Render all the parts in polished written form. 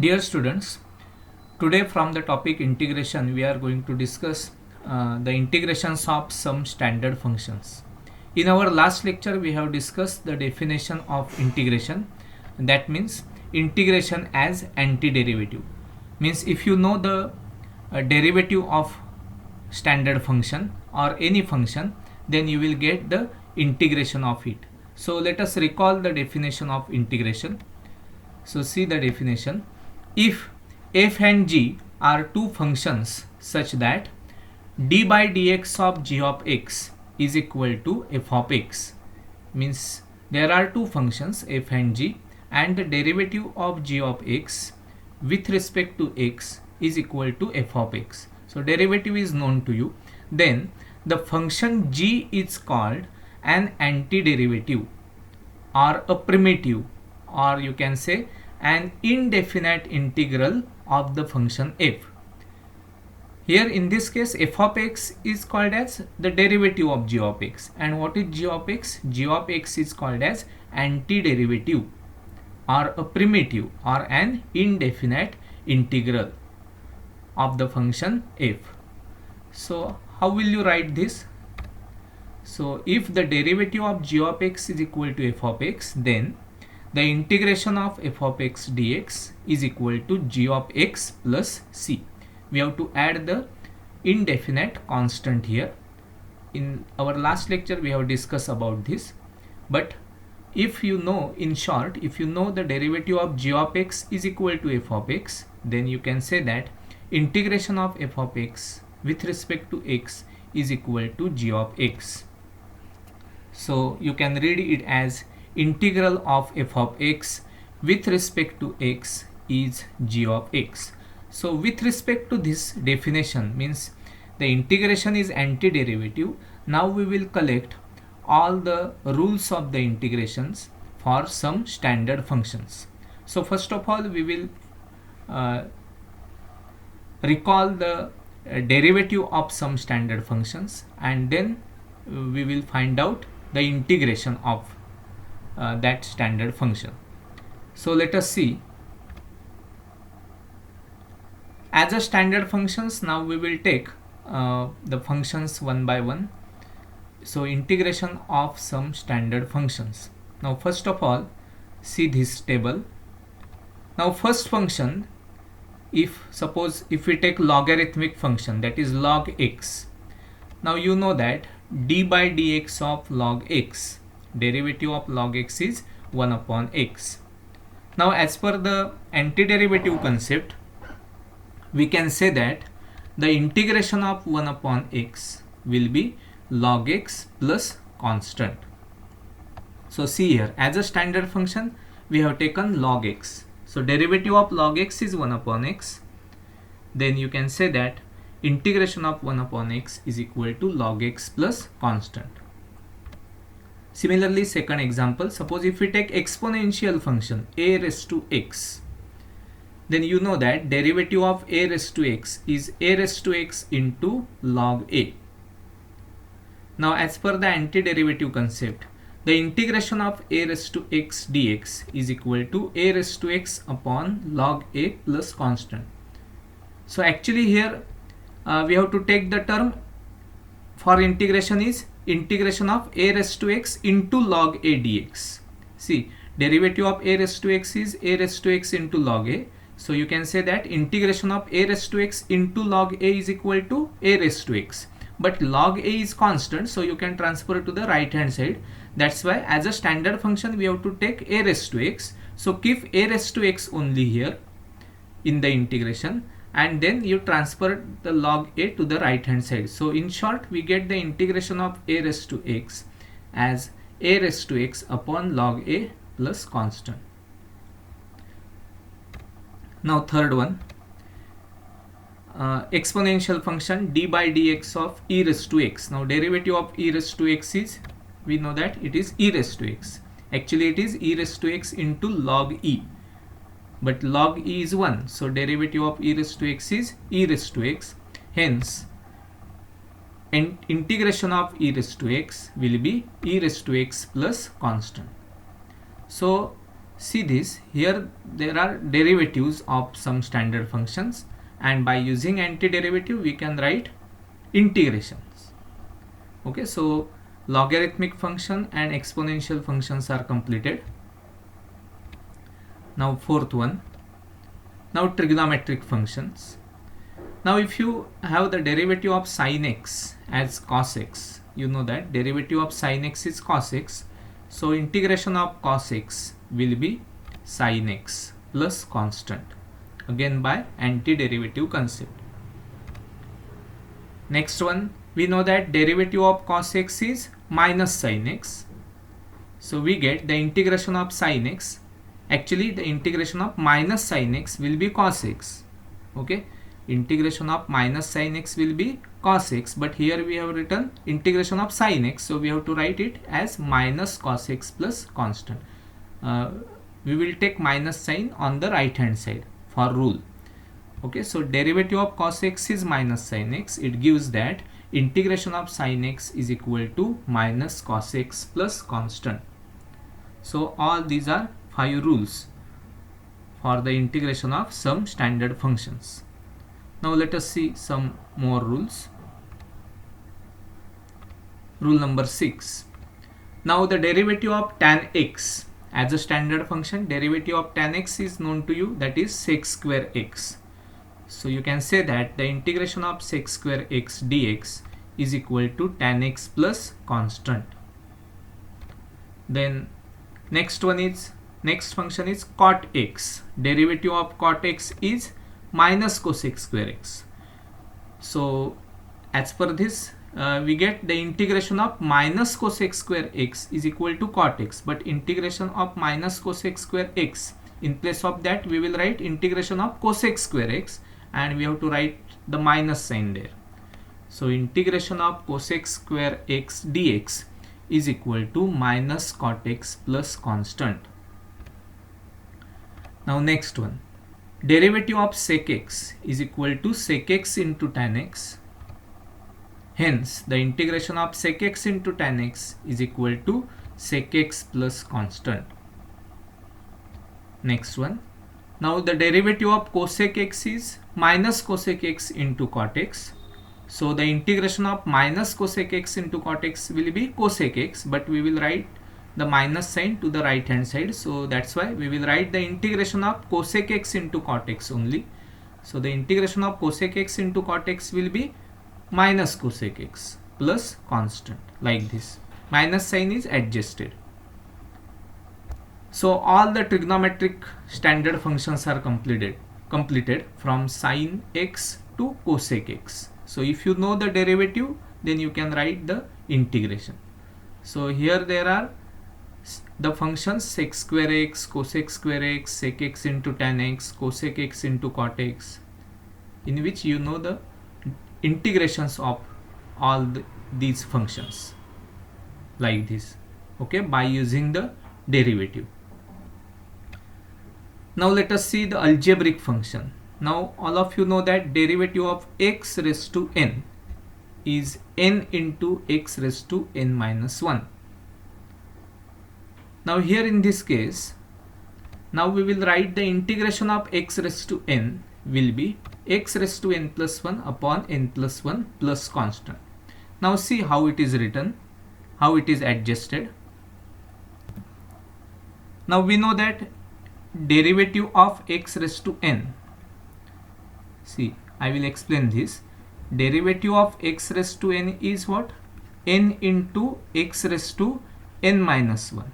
Dear students, today from the topic integration we are going to discuss the integrations of some standard functions. In our last lecture we have discussed the definition of integration. That means integration as antiderivative. Means if you know the derivative of standard function or any function, then you will get the integration of it. So let us recall the definition of integration. So see the definition. If f and g are two functions such that d by dx of g of x is equal to f of x, means there are two functions f and g and the derivative of g of x with respect to x is equal to f of x. So derivative is known to you. Then the function g is called an antiderivative or a primitive, or you can say an indefinite integral of the function f. Here in this case f of x is called as the derivative of g of x. And what is g of x? G of x is called as antiderivative or a primitive or an indefinite integral of the function f. So how will you write this? So if the derivative of g of x is equal to f of x, then the integration of f of x dx is equal to g of x plus c. We have to add the indefinite constant here. In our last lecture we have discussed about this, but if you know, in short, if you know the derivative of g of x is equal to f of x, then you can say that integration of f of x with respect to x is equal to g of x. So you can read it as integral of f of x with respect to x is g of x. So with respect to this definition, means the integration is antiderivative. Now we will collect all the rules of the integrations for some standard functions. So first of all we will recall the derivative of some standard functions, and then we will find out the integration of that standard function. So let us see. As a standard functions, now we will take the functions one by one. So integration of some standard functions. Now first of all, see this table. Now first function, if suppose if we take logarithmic function, that is log x. Now you know that d by dx of log x, derivative of log x is 1 upon x. Now as per the antiderivative concept, we can say that the integration of 1 upon x will be log x plus constant. So see here, as a standard function we have taken log x. So derivative of log x is 1 upon x. Then you can say that integration of 1 upon x is equal to log x plus constant. Similarly, second example, suppose if we take exponential function a raised to x, then you know that derivative of a raised to x is a raised to x into log a. Now as per the antiderivative concept, the integration of a raised to x dx is equal to a raised to x upon log a plus constant. So actually here we have to take the term for integration is integration of a raised to x into log a dx. See, derivative of a raised to x is a raised to x into log a. So you can say that integration of a raised to x into log a is equal to a raised to x. But log a is constant, so you can transfer to the right hand side. That's why as a standard function we have to take a raised to x. So keep a raised to x only here in the integration, and then you transfer the log a to the right hand side. So in short we get the integration of a raised to x as a raised to x upon log a plus constant. Now third one, exponential function d by dx of e raised to x. Now derivative of e raised to x is, we know that it is e raised to x. Actually it is e raised to x into log e, but log e is 1, so derivative of e raised to x is e raised to x. Hence integration of e raised to x will be e raised to x plus constant. So see this, here there are derivatives of some standard functions, and by using antiderivative we can write integrations. Okay, so logarithmic function and exponential functions are completed. Now fourth one, now trigonometric functions. Now if you have the derivative of sin x as cos x, you know that derivative of sin x is cos x, so integration of cos x will be sin x plus constant, again by antiderivative concept. Next one, we know that derivative of cos x is minus sin x, so we get the integration of sin x. Actually the integration of minus sin x will be cos x. Okay, integration of minus sin x will be cos x, but here we have written integration of sin x, so we have to write it as minus cos x plus constant. We will take minus sign on the right hand side for rule. Okay, so derivative of cos x is minus sin x. It gives that integration of sin x is equal to minus cos x plus constant. So all these are 5 rules for the integration of some standard functions. Now let us see some more rules. Rule number 6. Now the derivative of tan x as a standard function, derivative of tan x is known to you, that is sec square x. So you can say that the integration of sec square x dx is equal to tan x plus constant. Then next function is cot x. Derivative of cot x is minus cosec square x. So as per this we get the integration of minus cosec square x is equal to cot x, but integration of minus cosec square x, in place of that we will write integration of cosec square x, and we have to write the minus sign there. So integration of cosec square x dx is equal to minus cot x plus constant. Now next one, derivative of sec x is equal to sec x into tan x. Hence the integration of sec x into tan x is equal to sec x plus constant. Next one, now the derivative of cosec x is minus cosec x into cot x. So the integration of minus cosec x into cot x will be cosec x, but we will write the minus sign to the right hand side, so that's why we will write the integration of cosec x into cot x only. So the integration of cosec x into cot x will be minus cosec x plus constant, like this. Minus sign is adjusted. So all the trigonometric standard functions are completed from sin x to cosec x. So if you know the derivative, then you can write the integration. So here there are the functions sec square x, cosec square x, sec x into tan x, cosec x into cot x, in which you know the integrations of all these functions, like this. Okay, by using the derivative. Now let us see the algebraic function. Now all of you know that derivative of x raised to n is n into x raised to n minus 1. Now here in this case, now we will write the integration of x raised to n will be x raised to n plus 1 upon n plus 1 plus constant. Now see how it is written, how it is adjusted. Now we know that derivative of x raised to n, see I will explain this. Derivative of x raised to n is what? N into x raised to n minus 1.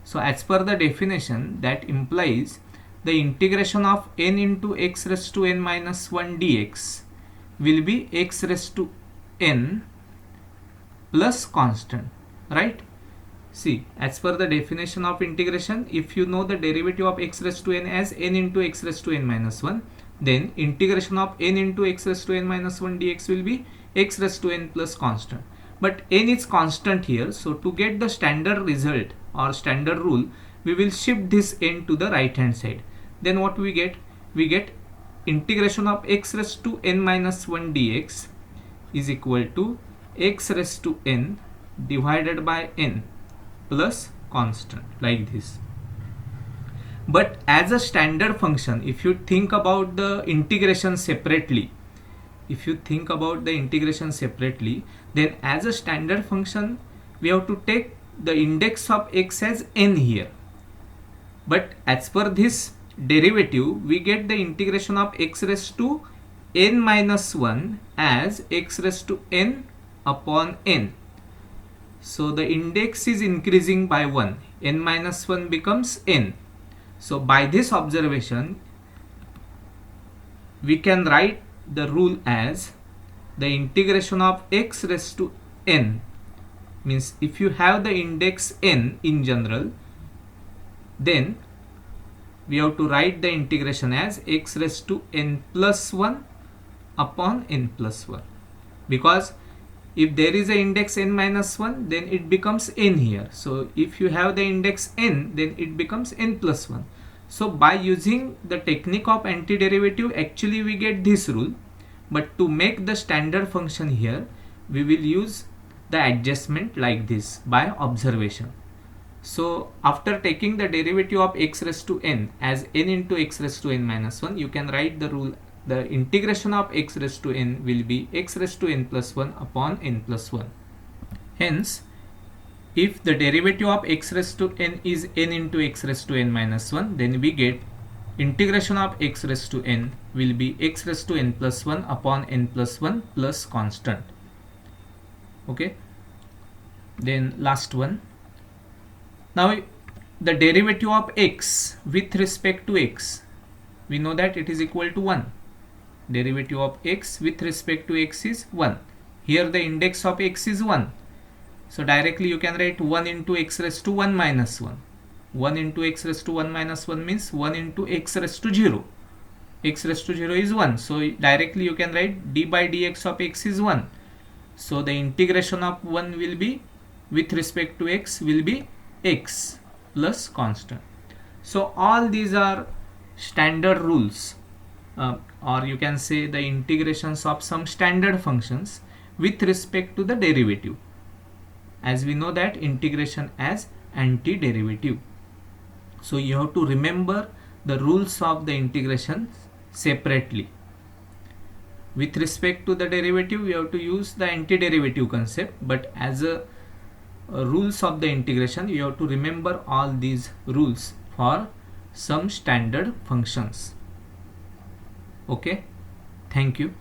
So as per the definition, that implies the integration of n into x raised to n minus 1 dx will be x raised to n plus constant, right? See, as per the definition of integration, if you know the derivative of x raised to n as n into x raised to n minus 1, then integration of n into x raised to n minus 1 dx will be x raised to n plus constant. But n is constant here, so to get the standard result or standard rule, we will shift this n to the right hand side. Then what we get? We get integration of x raised to n minus 1 dx is equal to x raised to n divided by n plus constant, like this. But as a standard function, if you think about the integration separately, then as a standard function we have to take the index of x as n here. But as per this derivative, we get the integration of x raised to n minus 1 as x raised to n upon n. So the index is increasing by 1, n minus 1 becomes n. So by this observation, we can write the rule as the integration of x raised to n, means if you have the index n in general, then we have to write the integration as x raised to n plus 1 upon n plus 1, because if there is a index n minus 1, then it becomes n here. So if you have the index n, then it becomes n plus 1. So by using the technique of antiderivative, actually we get this rule. But to make the standard function here, we will use the adjustment like this by observation. So after taking the derivative of x raised to n as n into x raised to n minus 1, you can write the rule, the integration of x raised to n will be x raised to n plus 1 upon n plus 1. Hence, if the derivative of x raised to n is n into x raised to n minus 1, then we get integration of x raised to n will be x raised to n plus 1 upon n plus 1 plus constant. Okay. Then last one. Now the derivative of x with respect to x, we know that it is equal to 1. Derivative of x with respect to x is 1. Here the index of x is 1. So directly you can write 1 into x raised to 1 minus 1. 1 into x raised to 1 minus 1 means 1 into x raised to 0. X raised to 0 is 1. So directly you can write d by dx of x is 1. So the integration of 1 will be, with respect to x, will be x plus constant. So all these are standard rules, or you can say the integrations of some standard functions with respect to the derivative, as we know that integration as antiderivative. So you have to remember the rules of the integration separately. With respect to the derivative, we have to use the antiderivative concept, but as a rules of the integration, you have to remember all these rules for some standard functions. Okay, thank you.